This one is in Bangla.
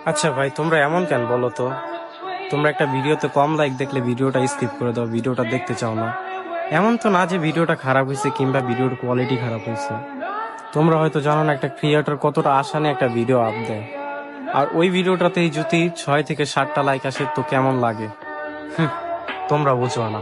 আচ্ছা ভাই, তোমরা এমন কেন বলো তো? তোমরা একটা ভিডিওতে কম লাইক দেখলে ভিডিওটা স্কিপ করে দাও, ভিডিওটা দেখতে চাও না। এমন তো না যে ভিডিওটা খারাপ হয়েছে কিংবা ভিডিওর কোয়ালিটি খারাপ হয়েছে। তোমরা হয়তো জানো না একটা ক্রিয়েটর কতটা আশা নিয়ে একটা ভিডিও আপ দেয়, আর ওই ভিডিওটাতেই যদি 6 থেকে 7টা লাইক আসে তো কেমন লাগে। তোমরা বুঝো না।